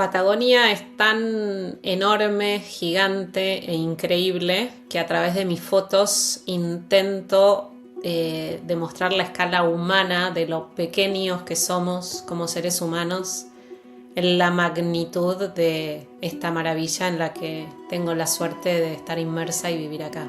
Patagonia es tan enorme, gigante e increíble que a través de mis fotos intento demostrar la escala humana de lo pequeños que somos como seres humanos, en la magnitud de esta maravilla en la que tengo la suerte de estar inmersa y vivir acá.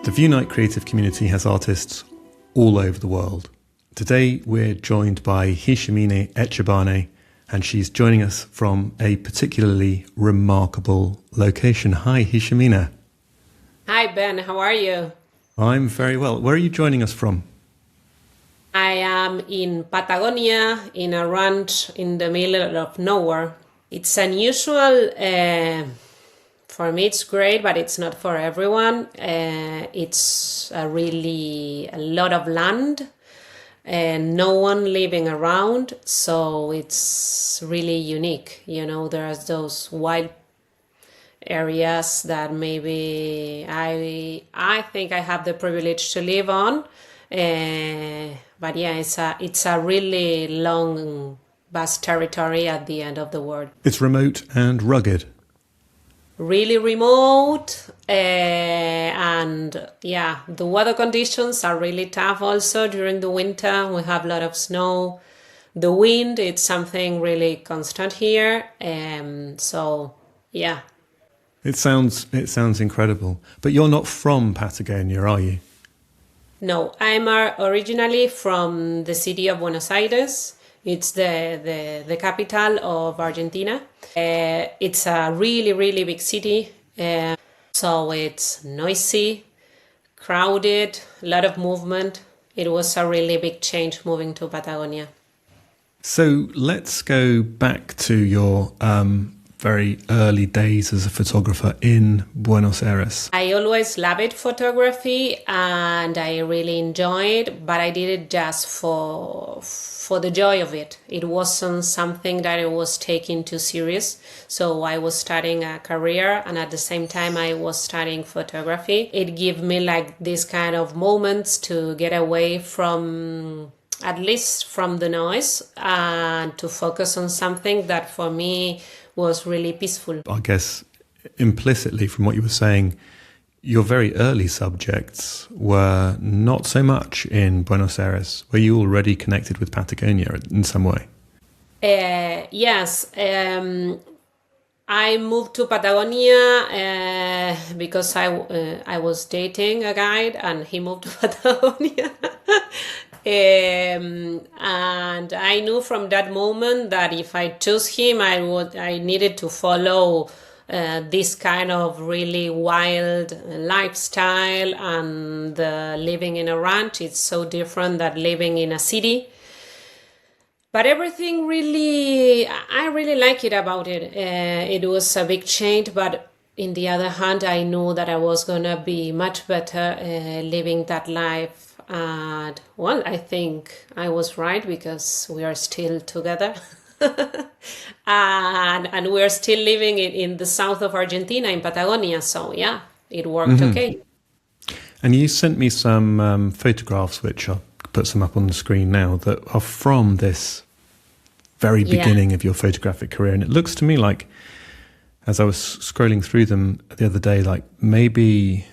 The Vieunite creative community has artists all over the world. Today we're joined by Guillermina Etchebarne, and she's joining us from a particularly remarkable location. Hi, Guillermina. Hi, Ben. How are you? I'm very well. Where are you joining us from? I am in Patagonia, in a ranch in the middle of nowhere. It's unusual. For me, it's great, but it's not for everyone. It's a lot of land and no one living around, so it's really unique. You know, there's those wild areas that maybe I think I have the privilege to live on. But yeah, it's a really long, vast territory at the end of the world. It's remote and rugged. Really remote, and yeah, the weather conditions are really tough also during the winter. We have a lot of snow. The wind, it's something really constant here. So yeah. It sounds incredible. But you're not from Patagonia, are you? No, I'm originally from the city of Buenos Aires. It's the capital of Argentina. It's a really, really big city. So it's noisy, crowded, a lot of movement. It was a really big change moving to Patagonia. So let's go back to your very early days as a photographer in Buenos Aires. I always loved photography and I really enjoyed, but I did it just for the joy of it. It wasn't something that I was taking too serious. So I was starting a career and at the same time I was studying photography. It gave me like this kind of moments to get away from, at least from the noise, and to focus on something that for me was really peaceful. I guess implicitly from what you were saying, your very early subjects were not so much in Buenos Aires. Were you already connected with Patagonia in some way? Yes. I moved to Patagonia because I was dating a guy and he moved to Patagonia. And I knew from that moment that if I chose him, I needed to follow this kind of really wild lifestyle, and living in a ranch, it's so different than living in a city. But everything really, I really like it about it. It was a big change, but in the other hand, I knew that I was gonna be much better living that life. And well, I think I was right because we are still together. and we're still living in the south of Argentina, in Patagonia. So yeah, it worked okay. And you sent me some photographs, which I'll put some up on the screen now, that are from this very beginning of your photographic career. And it looks to me like, as I was scrolling through them the other day, like maybe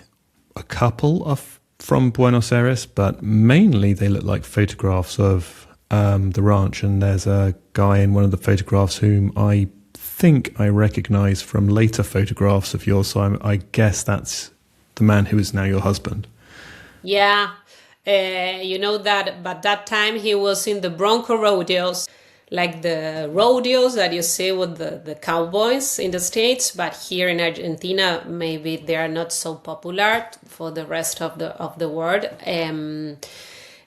a couple of from Buenos Aires, but mainly they look like photographs of the ranch. And there's a guy in one of the photographs whom I think I recognize from later photographs of yours. So I guess that's the man who is now your husband. Yeah, you know that, but that time he was in the Bronco rodeos, like the rodeos that you see with the cowboys in the States, but here in Argentina, maybe they are not so popular for the rest of the world.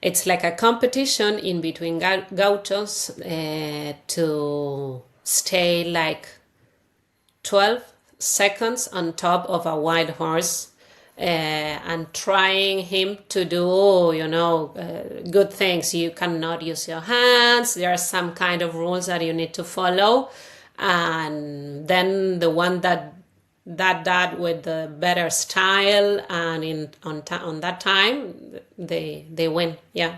It's like a competition in between gauchos to stay like 12 seconds on top of a wild horse. And trying him to do, good things. You cannot use your hands. There are some kind of rules that you need to follow. And then the one that with the better style and on that time, they win. Yeah.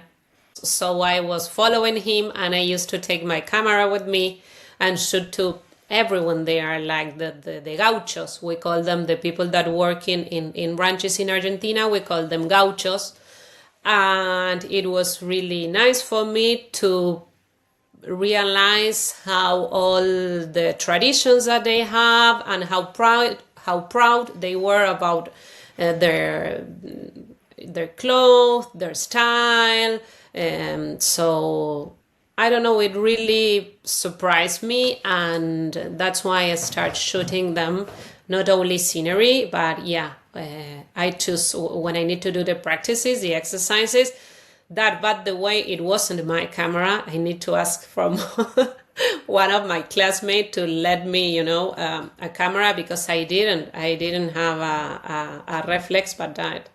So I was following him, and I used to take my camera with me and shoot to everyone there, like the Gauchos. We call them, the people that work in ranches in Argentina, we call them Gauchos. And it was really nice for me to realize how all the traditions that they have, and how proud they were about their clothes, their style. So I don't know, it really surprised me, and that's why I start shooting them, not only scenery, but I choose when I need to do the practices, the exercises. But the way it wasn't my camera, I need to ask from one of my classmates to let me, a camera, because I didn't have a reflex by that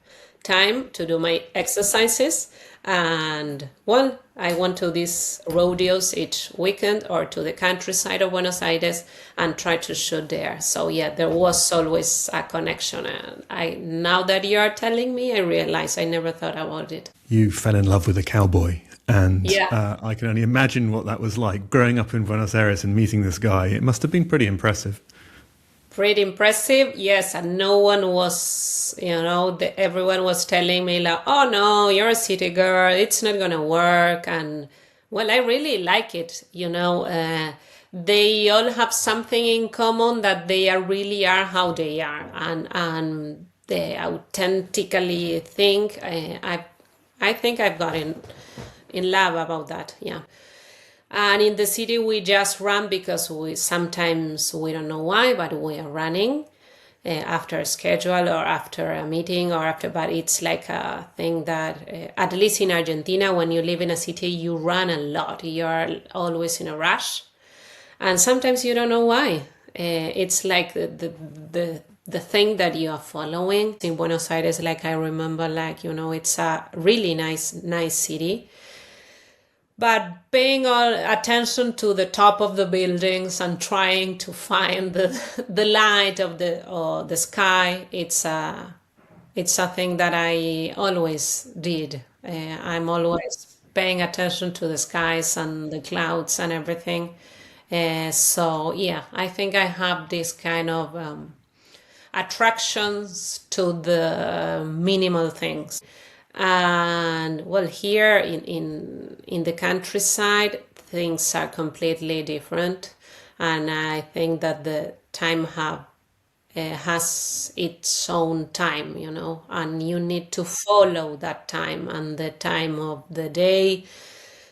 time to do my exercises. And well, I went to these rodeos each weekend, or to the countryside of Buenos Aires, and try to shoot there. So yeah, there was always a connection. And now that you are telling me, I realize I never thought about it. You fell in love with a cowboy, and I can only imagine what that was like, growing up in Buenos Aires and meeting this guy. It must have been pretty impressive. Pretty impressive, yes. And no one was, everyone was telling me like, oh no, you're a city girl, it's not gonna work. And well, I really like it, they all have something in common, that they really are how they are, and they authentically think. I think I've gotten in love about that, yeah. And in the city, we just run because we don't know why, but we are running after a schedule, or after a meeting, but it's like a thing that, at least in Argentina, when you live in a city, you run a lot. You're always in a rush. And sometimes you don't know why. It's like the thing that you are following. In Buenos Aires, like I remember, it's a really nice city. But paying all attention to the top of the buildings and trying to find the light of the sky, it's a thing that I always did. I'm always paying attention to the skies and the clouds and everything. So yeah, I think I have this kind of attractions to the minimal things. And well, here in the countryside, things are completely different, and I think that the time has its own time, and you need to follow that time, and the time of the day,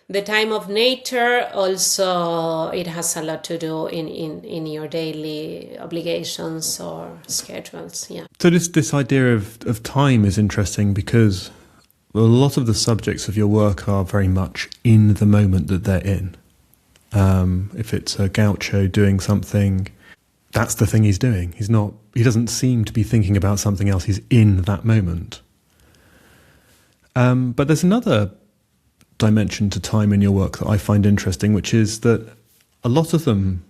the time of nature. Also, it has a lot to do in your daily obligations or schedules. Yeah. So this idea of time is interesting, because a lot of the subjects of your work are very much in the moment that they're in. If it's a gaucho doing something, that's the thing he's doing. He doesn't seem to be thinking about something else. He's in that moment. But there's another dimension to time in your work that I find interesting, which is that a lot of the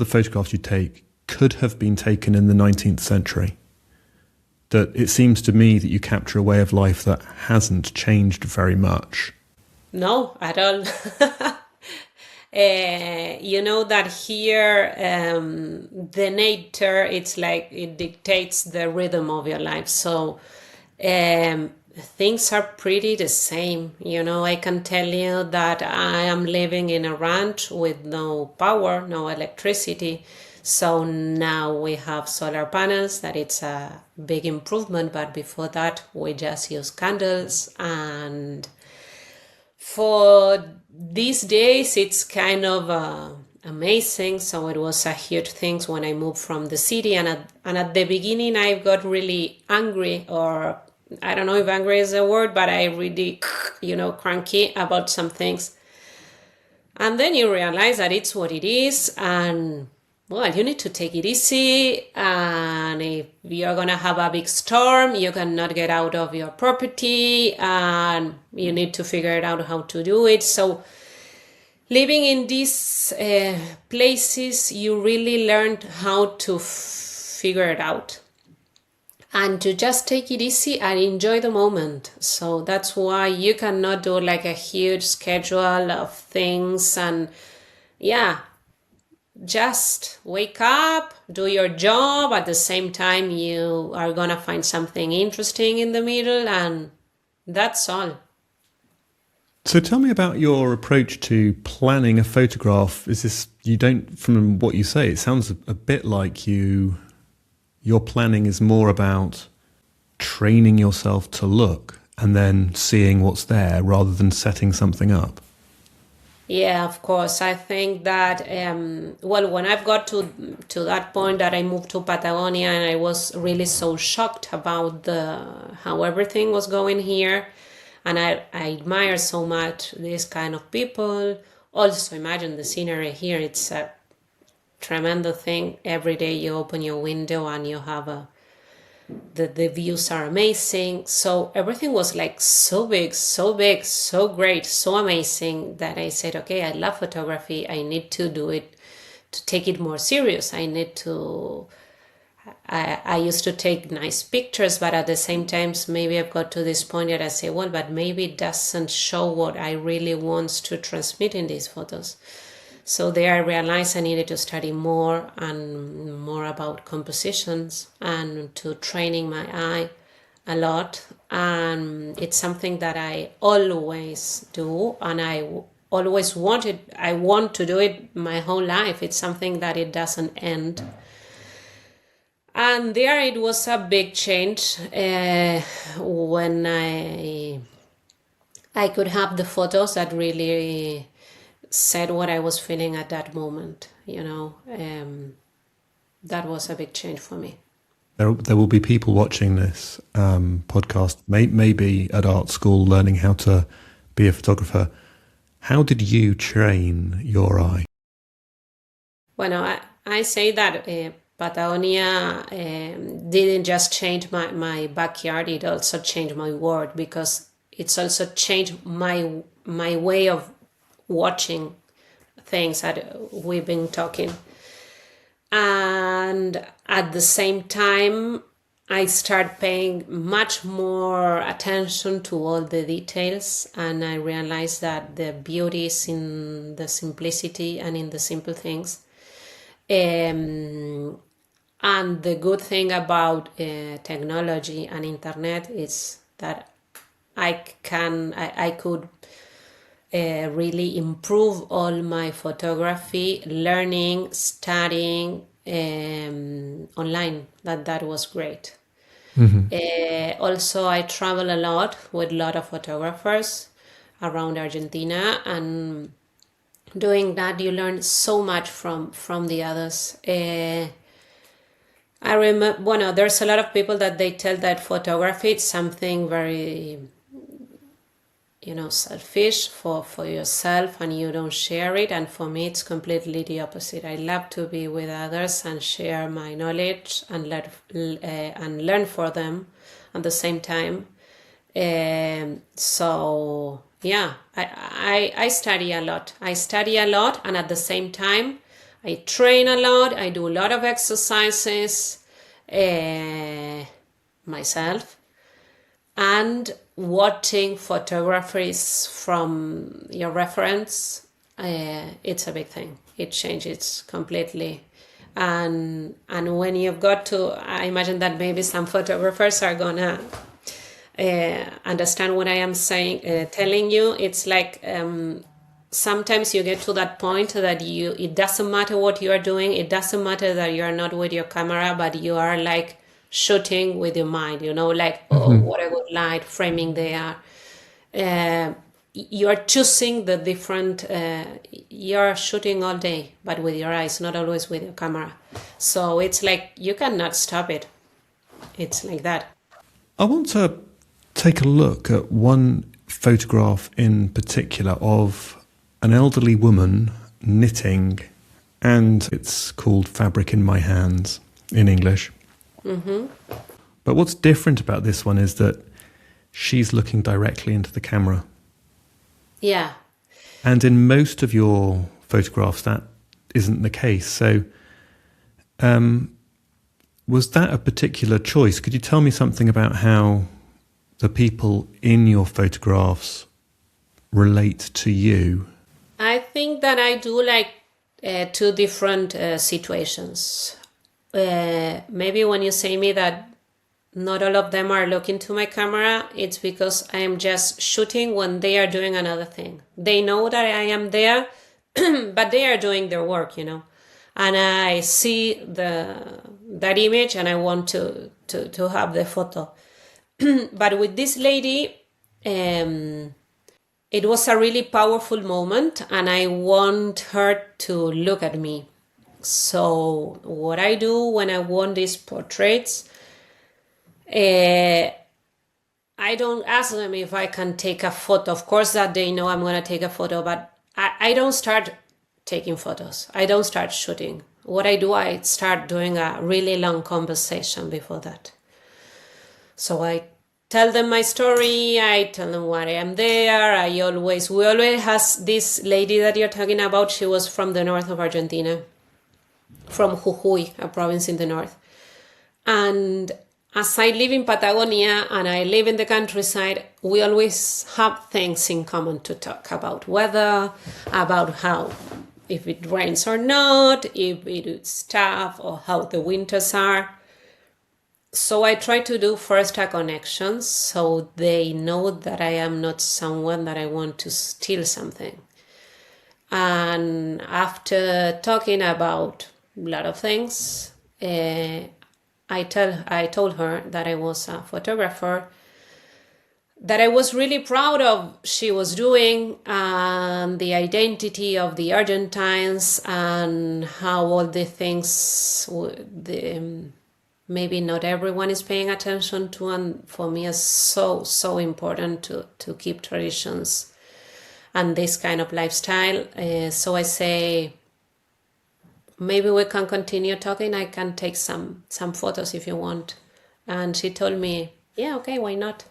photographs you take could have been taken in the 19th century. That it seems to me that you capture a way of life that hasn't changed very much. No, at all. That here, the nature, it's like it dictates the rhythm of your life. So things are pretty the same. I can tell you that I am living in a ranch with no power, no electricity. So now we have solar panels, that it's a big improvement, but before that we just use candles. And for these days it's kind of amazing. So it was a huge thing when I moved from the city, and at the beginning I got really angry, or I don't know if angry is a word, but I really, cranky about some things. And then you realize that it's what it is, and well, you need to take it easy, and if you're going to have a big storm, you cannot get out of your property, and you need to figure out how to do it. So living in these places, you really learned how to figure it out. and to just take it easy and enjoy the moment. So that's why you cannot do like a huge schedule of things. And yeah, just wake up, do your job. At the same time, you are gonna find something interesting in the middle, and that's all. So tell me about your approach to planning a photograph. Is this, you don't, from what you say, it sounds a bit like your planning is more about training yourself to look and then seeing what's there rather than setting something up. Yeah, of course. I think that when I've got to that point that I moved to Patagonia, and I was really so shocked about the how everything was going here, and I admire so much this kind of people. Also, imagine the scenery here. It's a tremendous thing. Every day you open your window and you have the views are amazing. So everything was like so big, so great, so amazing that I said, okay, I love photography. I need to do it, to take it more serious. I used to take nice pictures, but at the same time, maybe I've got to this point that I say, well, but maybe it doesn't show what I really want to transmit in these photos. So there I realized I needed to study more and more about compositions and to training my eye a lot. And it's something that I always do, and I want to do it my whole life. It's something that it doesn't end. And there it was a big change when I could have the photos that really said what I was feeling at that moment, that was a big change for me. There will be people watching this podcast, maybe at art school, learning how to be a photographer. How did you train your eye? Well, I say that Patagonia didn't just change my backyard, it also changed my world, because it's also changed my way of watching things that we've been talking. And at the same time, I start paying much more attention to all the details, and I realized that the beauty is in the simplicity and in the simple things. And the good thing about technology and internet is that I could really improve all my photography, learning, studying online. That was great. Mm-hmm. Also, I travel a lot with a lot of photographers around Argentina, and doing that, you learn so much from the others. I remember, there's a lot of people that they tell that photography is something very, selfish for yourself, and you don't share it. And for me, it's completely the opposite. I love to be with others and share my knowledge and learn for them at the same time. So yeah, I study a lot. And at the same time, I train a lot. I do a lot of exercises myself, and watching photographers from your reference, it's a big thing. It changes completely. And when you've got to, I imagine that maybe some photographers are gonna understand what I am saying, telling you. It's like sometimes you get to that point that it doesn't matter what you are doing. It doesn't matter that you are not with your camera, but you are like shooting with your mind, like, what a good light, framing there. You are choosing the different, you're shooting all day, but with your eyes, not always with your camera. So it's like, you cannot stop it. It's like that. I want to take a look at one photograph in particular of an elderly woman knitting, and it's called Fabric in My Hands in English. Mm-hmm. But what's different about this one is that she's looking directly into the camera. Yeah. And in most of your photographs, that isn't the case. So Was that a particular choice? Could you tell me something about how the people in your photographs relate to you? I think that I do like two different situations. Maybe when you say me that not all of them are looking to my camera, it's because I am just shooting when they are doing another thing. They know that I am there, but they are doing their work, you know. And I see that image and I want to have the photo. But with this lady, it was a really powerful moment and I want her to look at me. So what I do when I want these portraits, I don't ask them if I can take a photo. Of course that they know I'm going to take a photo, but I don't start taking photos. I don't start shooting. What I do, I start doing a really long conversation before that. So I tell them my story, I tell them why I am there. We always has this lady that you're talking about. She was from the north of Argentina, from Jujuy, a province in the north. And as I live in Patagonia and I live in the countryside, we always have things in common to talk about. Weather, about how, if it rains or not, if it is tough or how the winters are. So I try to do first a connection so they know that I am not someone that I want to steal something. And after talking about a lot of things, I told her that I was a photographer, that I was really proud of she was doing, and the identity of the Argentines and how all the things, maybe not everyone is paying attention to, and for me it's so important to keep traditions and this kind of lifestyle. So I say, maybe we can continue talking. I can take some photos if you want. And she told me, yeah, okay, why not?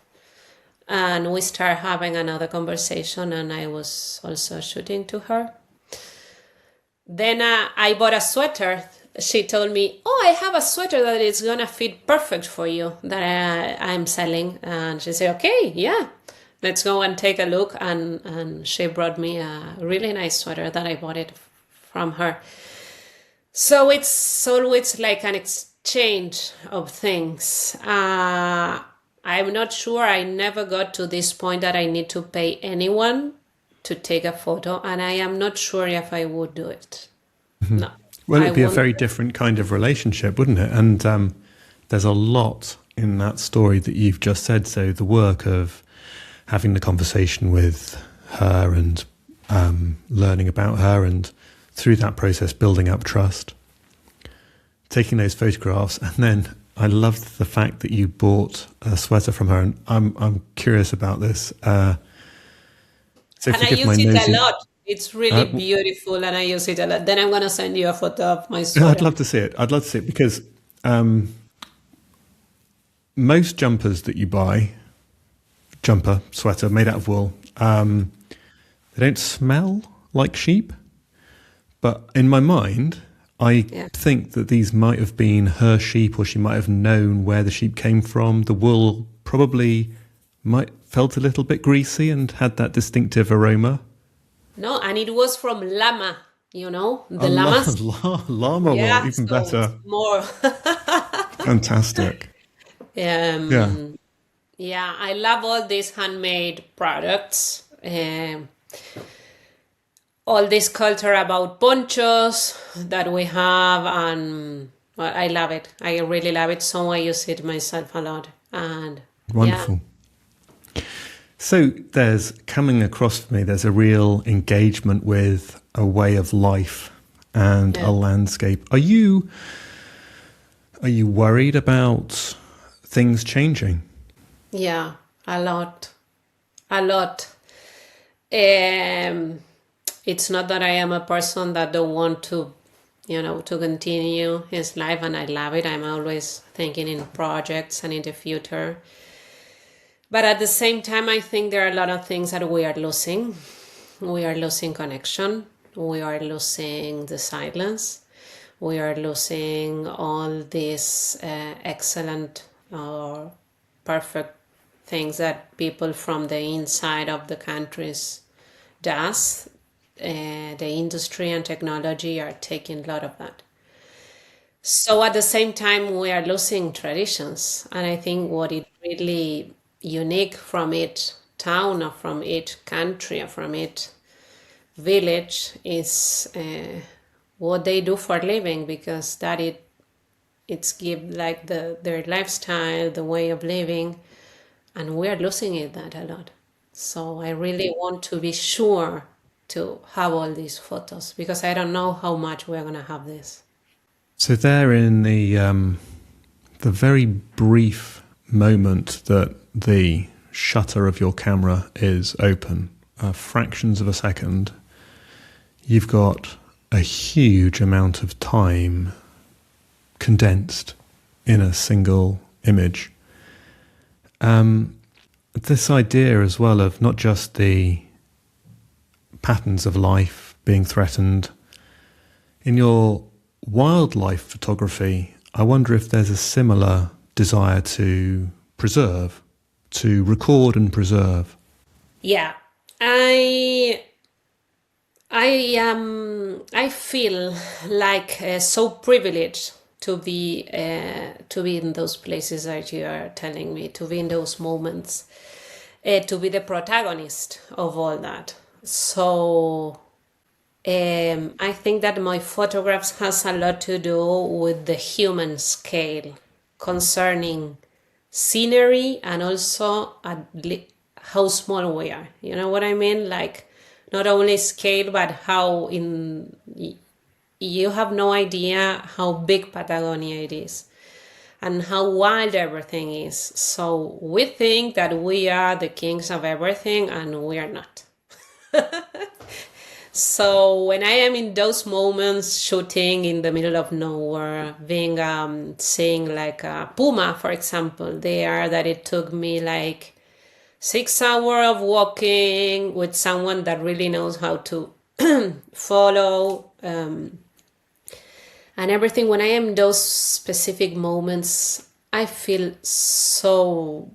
And we start having another conversation and I was also shooting to her. Then I bought a sweater. She told me, oh, I have a sweater that is gonna fit perfect for you that I'm selling. And she said, okay, yeah, let's go and take a look. And she brought me a really nice sweater that I bought it from her. So it's always like an exchange of things. I'm not sure. I never got to this point that I need to pay anyone to take a photo, and I am not sure if I would do it. Mm-hmm. No. Well, it'd be a very different kind of relationship, wouldn't it? And there's a lot in that story that you've just said. So the work of having the conversation with her and learning about her, and through that process building up trust, taking those photographs, and then I loved the fact that you bought a sweater from her, and I'm curious about this. So and I use it a lot. It's really beautiful, and I use it a lot. Then I'm going to send you a photo of my sweater. I'd love to see it. Because most jumpers that you buy, sweater made out of wool, they don't smell like sheep. But in my mind, I think that these might have been her sheep, or she might have known where the sheep came from. The wool probably felt a little bit greasy and had that distinctive aroma. No, and it was from llama, you know, the llamas. Llama wool, even better. More. Fantastic. Yeah, I love all these handmade products. All this culture about ponchos that we have, and well, I love it. I really love it. So I use it myself a lot. And wonderful. Yeah. So there's coming across for me, there's a real engagement with a way of life and a landscape. Are you worried about things changing? Yeah, a lot. It's not that I am a person that don't want to, to continue his life, and I love it. I'm always thinking in projects and in the future. But at the same time, I think there are a lot of things that we are losing. We are losing connection. We are losing the silence. We are losing all these excellent or perfect things that people from the inside of the countries does. The industry and technology are taking a lot of that. So at the same time, we are losing traditions. And I think what is really unique from each town or from each country or from each village is what they do for a living, because it's give like their lifestyle, the way of living, and we are losing that a lot. So I really want to be sure to have all these photos, because I don't know how much we're gonna have this. So there, in the very brief moment that the shutter of your camera is open, fractions of a second, you've got a huge amount of time condensed in a single image. This idea as well of not just the patterns of life being threatened. In your wildlife photography, I wonder if there's a similar desire to preserve, to record and preserve. Yeah, I feel like so privileged to be in those places that you are telling me, to be in those moments, to be the protagonist of all that. So I think that my photographs has a lot to do with the human scale concerning scenery, and also how small we are. You know what I mean? Like, not only scale, but how you have no idea how big Patagonia it is and how wild everything is. So we think that we are the kings of everything, and we are not. So when I am in those moments shooting in the middle of nowhere, being seeing like a puma, for example, there, that it took me like 6 hours of walking with someone that really knows how to follow and everything. When I am in those specific moments, I feel so,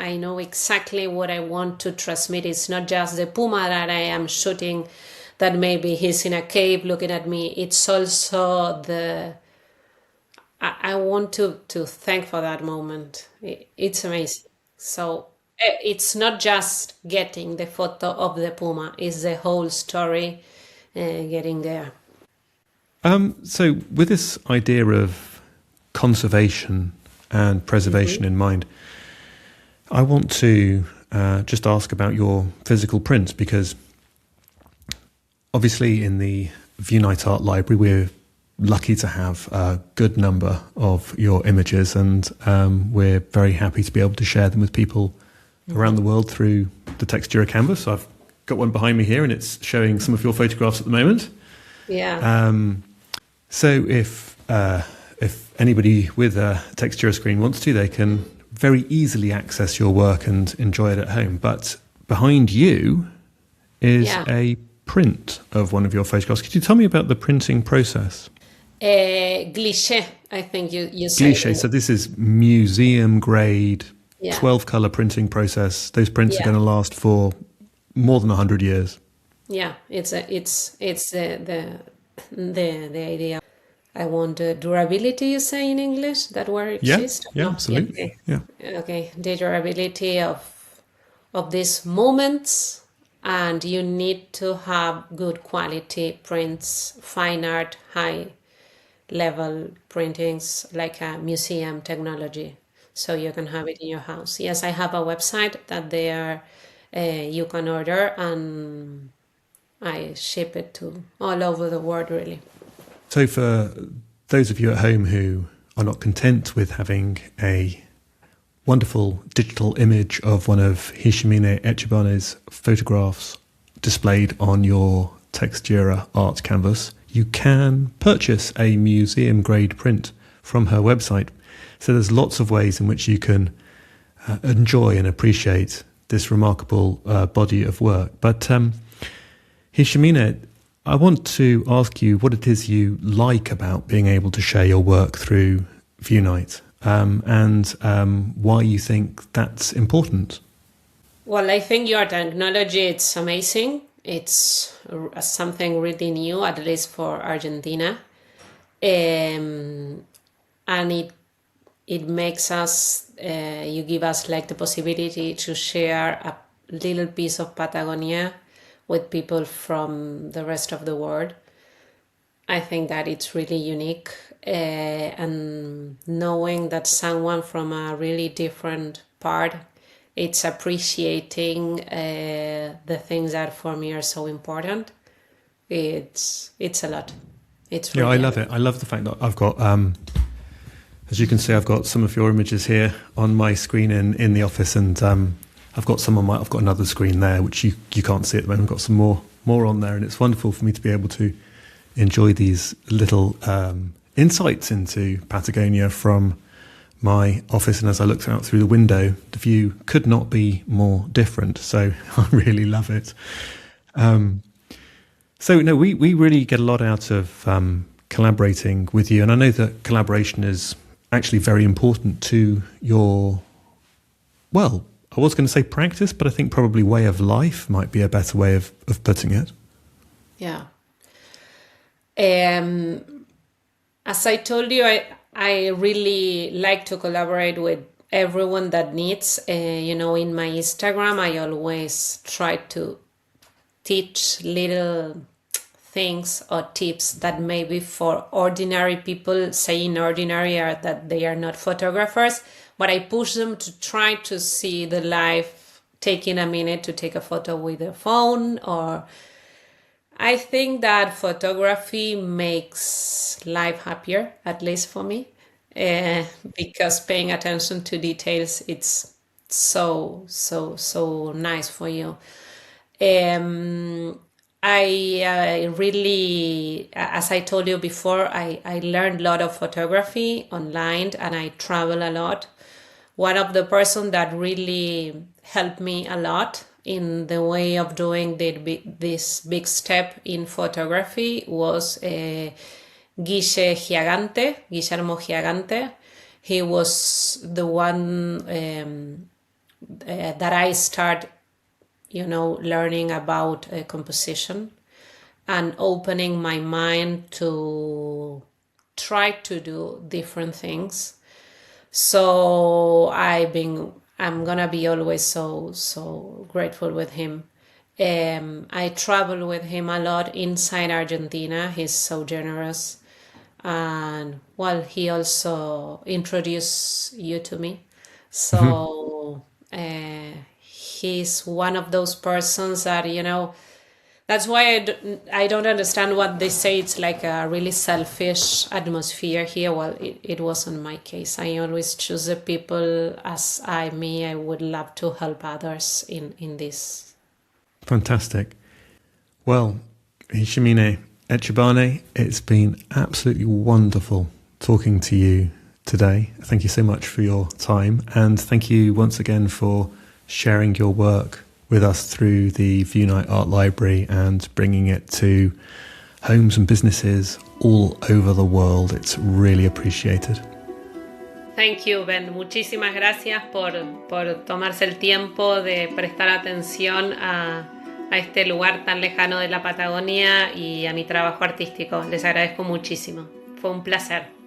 I know exactly what I want to transmit. It's not just the puma that I am shooting, that maybe he's in a cave looking at me. It's also I want to thank for that moment. It's amazing. So it's not just getting the photo of the puma, it's the whole story getting there. So with this idea of conservation and preservation in mind, I want to just ask about your physical prints, because obviously in the Vieunite Art Library we're lucky to have a good number of your images, and we're very happy to be able to share them with people around the world through the Textura canvas. So I've got one behind me here, and it's showing some of your photographs at the moment. Yeah. So if anybody with a Textura screen wants to, they can very easily access your work and enjoy it at home. But behind you is a print of one of your photographs. Could you tell me about the printing process? Cliché, I think you say. Cliché. So this is museum grade, 12 color printing process. Those prints are going to last for more than 100 years. Yeah, it's the idea. I want durability, you say in English? That word exists? Yeah, absolutely. Yeah. Okay, the durability of these moments, and you need to have good quality prints, fine art, high level printings, like a museum technology, so you can have it in your house. Yes, I have a website that you can order, and I ship it to all over the world, really. So for those of you at home who are not content with having a wonderful digital image of one of Guillermina Etchebarne's photographs displayed on your Textura art canvas, you can purchase a museum grade print from her website. So there's lots of ways in which you can enjoy and appreciate this remarkable body of work. But Guillermina, I want to ask you what it is you like about being able to share your work through Vieunite, and why you think that's important. Well, I think your technology, it's amazing. It's something really new, at least for Argentina. And it makes us, you give us like the possibility to share a little piece of Patagonia with people from the rest of the world. I think that it's really unique, and knowing that someone from a really different part, it's appreciating the things that for me are so important. It's a lot. It's really I love it. I love the fact that I've got, as you can see, I've got some of your images here on my screen in the office, and I've got I've got another screen there which you can't see at the moment. I've got some more on there, and it's wonderful for me to be able to enjoy these little insights into Patagonia from my office. And as I looked out through the window, the view could not be more different. So I really love it. So no, we really get a lot out of collaborating with you, and I know that collaboration is actually very important to your, well, I was going to say practice, but I think probably way of life might be a better way of putting it. Yeah. As I told you, I really like to collaborate with everyone that needs. In my Instagram, I always try to teach little things or tips that maybe for ordinary people, saying ordinary are that they are not photographers, but I push them to try to see the life, taking a minute to take a photo with their phone. Or I think that photography makes life happier, at least for me, because paying attention to details, it's so nice for you. I really, as I told you before, I learned a lot of photography online, and I travel a lot. One of the person that really helped me a lot in the way of doing this big step in photography was Guillermo Giagante. He was the one that I started, learning about composition and opening my mind to try to do different things. So I'm gonna be always so grateful with him. I travel with him a lot inside Argentina. He's so generous, and well, he also introduced you to me. So he's one of those persons that, that's why I don't understand what they say. It's like a really selfish atmosphere here. Well, it wasn't my case. I always choose the people as I would love to help others in this. Fantastic. Well, Guillermina Etchebarne, it's been absolutely wonderful talking to you today. Thank you so much for your time, and thank you once again for sharing your work with us through the Vieunite Art Library and bringing it to homes and businesses all over the world. It's really appreciated. Thank you, Ben. Muchísimas gracias por tomarse el tiempo de prestar atención a este lugar tan lejano de la Patagonia y a mi trabajo artístico. Les agradezco muchísimo. Fue un placer.